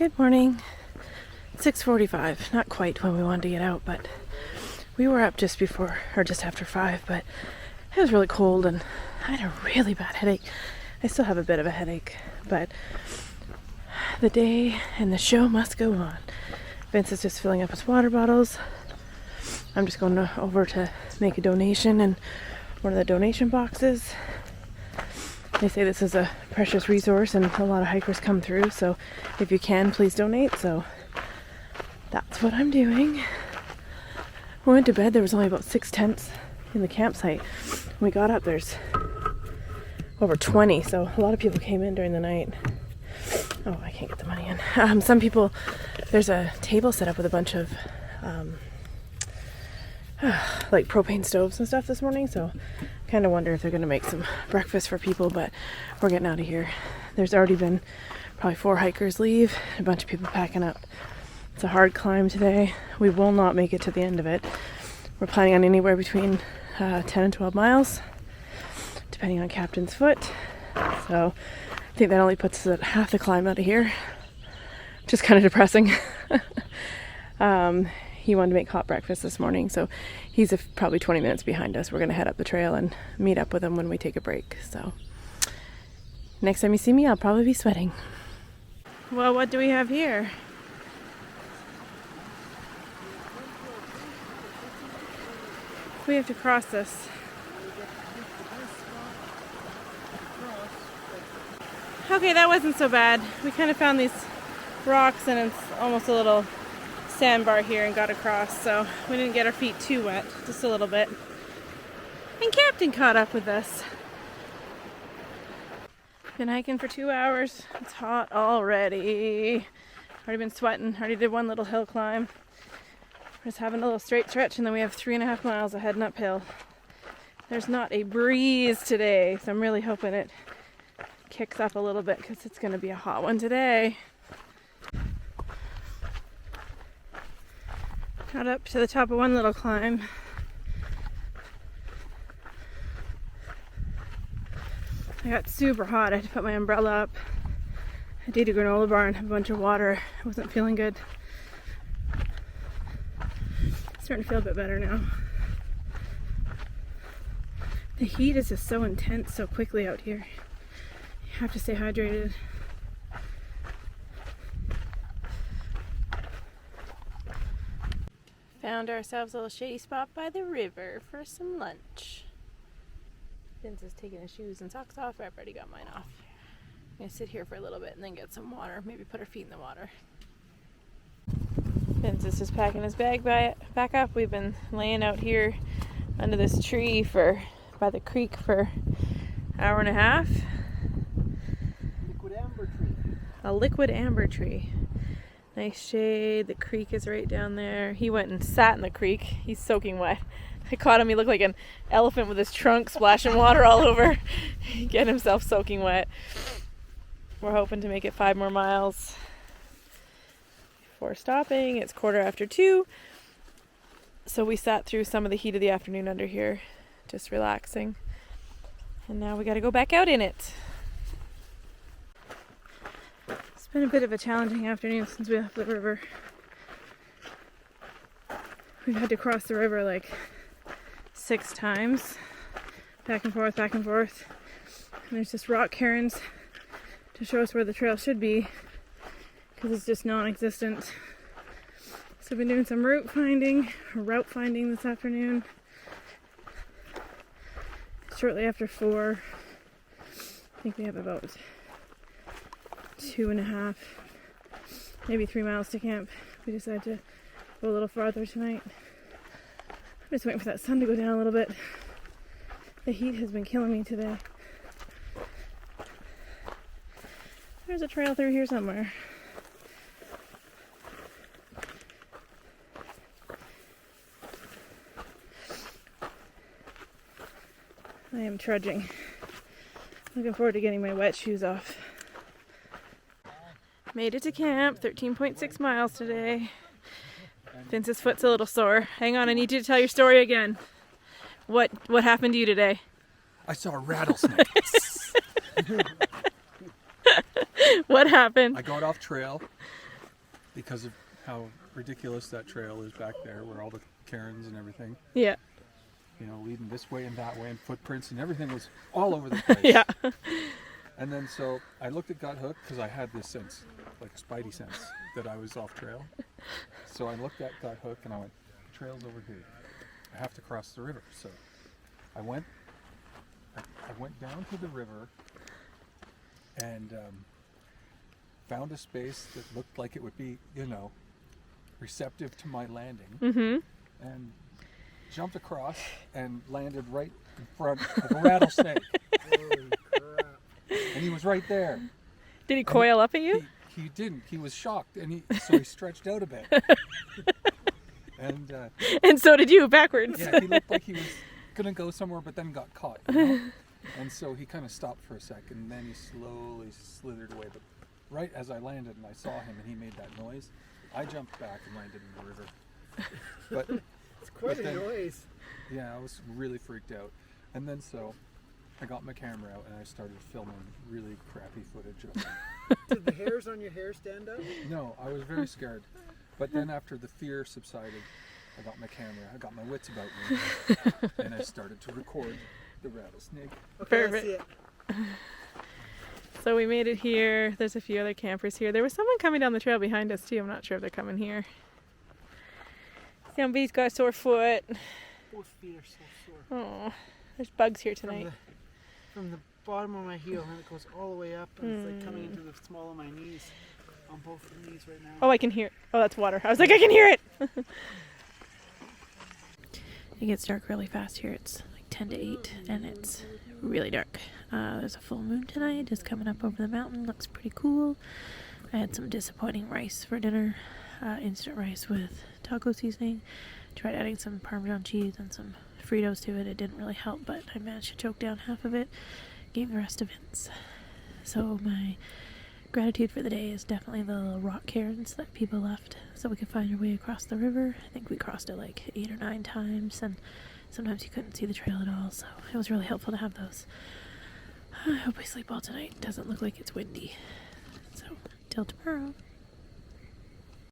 Good morning. 6:45. Not quite when we wanted to get out, but we were up just before or just after 5, but it was really cold and I had a really bad headache. I still have a bit of a headache, but the day and the show must go on. Vince is just filling up his water bottles. I'm just going over to make a donation in one of the donation boxes. They say this is a precious resource and a lot of hikers come through, so if you can, please donate. So that's what I'm doing. We went to bed, there was only about 6 tents in the campsite. When we got up, there's over 20, so a lot of people came in during the night. Oh, I can't get the money in. Some people, there's a table set up with a bunch of like propane stoves and stuff this morning, so kind of wonder if they're going to make some breakfast for people, but we're getting out of here. There's already been probably 4 hikers leave, a bunch of people packing up. It's a hard climb today. We will not make it to the end of it. We're planning on anywhere between 10 and 12 miles, depending on Captain's Foot. So I think that only puts us at half the climb out of here, which is kind of depressing. He wanted to make hot breakfast this morning, so he's probably 20 minutes behind us. We're going to head up the trail and meet up with him when we take a break. So next time you see me, I'll probably be sweating. Well, what do we have here? We have to cross this. Okay, that wasn't so bad. We kind of found these rocks and it's almost a little sandbar here and got across, so we didn't get our feet too wet, just a little bit. And Captain caught up with us. Been hiking for 2 hours. It's hot already. Already been sweating. Already did one little hill climb. We're just having a little straight stretch, and then we have 3.5 miles of heading uphill. There's not a breeze today, so I'm really hoping it kicks up a little bit because it's going to be a hot one today. Got up to the top of one little climb. I got super hot. I had to put my umbrella up. I did a granola bar and have a bunch of water. I wasn't feeling good. Starting to feel a bit better now. The heat is just so intense so quickly out here. You have to stay hydrated. Found ourselves a little shady spot by the river for some lunch. Vince is taking his shoes and socks off. I've already got mine off. I'm going to sit here for a little bit and then get some water. Maybe put our feet in the water. Vince is just packing his bag back up. We've been laying out here under this tree by the creek for an hour and a half. Liquid amber tree. A liquid amber tree. Nice shade. The creek is right down there. He went and sat in the creek. He's soaking wet. I caught him. He looked like an elephant with his trunk splashing water all over. Get himself soaking wet. We're hoping to make it 5 more miles before stopping. It's 2:15. So we sat through some of the heat of the afternoon under here, just relaxing. And now we got to go back out in it. It's been a bit of a challenging afternoon since we left the river. We've had to cross the river like 6 times, back and forth, back and forth. And there's just rock cairns to show us where the trail should be, because it's just non-existent. So I've been doing some route finding this afternoon. Shortly after 4, I think we have about 2.5, maybe 3 miles to camp. We decided to go a little farther tonight. I'm just waiting for that sun to go down a little bit. The heat has been killing me today. There's a trail through here somewhere. I am trudging. Looking forward to getting my wet shoes off. Made it to camp, 13.6 miles today. Vince's foot's a little sore. Hang on, I need you to tell your story again. What happened to you today? I saw a rattlesnake. What happened? I got off trail. because of how ridiculous that trail is back there, where all the cairns and everything, Yeah. you know, leading this way and that way, and footprints and everything was all over the place. Yeah. And then so I looked at Gut Hook because I had this sense, like spidey sense, that I was off trail. So I looked at Gut Hook and I went, the trail's over here. I have to cross the river. So I went down to the river and found a space that looked like it would be, you know, receptive to my landing, and jumped across and landed right in front of a rattlesnake. Holy crap. And he was right there. Did he coil up at you? He didn't. He was shocked, and so he stretched out a bit. And And so did you, backwards. yeah, he looked like he was gonna go somewhere, but then got caught. You know? And so he kind of stopped for a second, and then he slowly slithered away. But right as I landed and I saw him, and he made that noise, I jumped back and landed in the river. But It's quite But a then- noise. yeah, I was really freaked out. And then so I got my camera out and I started filming really crappy footage of him. Did the hairs on your hair stand up? No, I was very scared. But then after the fear subsided, I got my camera, I got my wits about me, and I started to record the rattlesnake. Okay, I Perfect. see it. So we made it here. There's a few other campers here. There was someone coming down the trail behind us too. I'm not sure if they're coming here. Somebody's got a sore foot. Both feet are so sore. Oh, there's bugs here tonight. From the bottom of my heel, and it goes all the way up, and it's like coming into the small of my knees, on both the knees right now. Oh, I can hear it. Oh, that's water. I was like, I can hear it. It gets dark really fast here. It's like 10 to 8, and it's really dark. There's a full moon tonight, just coming up over the mountain. Looks pretty cool. I had some disappointing rice for dinner. Instant rice with taco seasoning. Tried adding some Parmesan cheese and some Fritos to it. It didn't really help, but I managed to choke down half of it. Gave the rest to Vince. So my gratitude for the day is definitely the little rock cairns that people left so we could find our way across the river. I think we crossed it like 8 or 9 times, and sometimes you couldn't see the trail at all, so it was really helpful to have those. I hope I sleep well tonight. Doesn't look like it's windy. So, till tomorrow.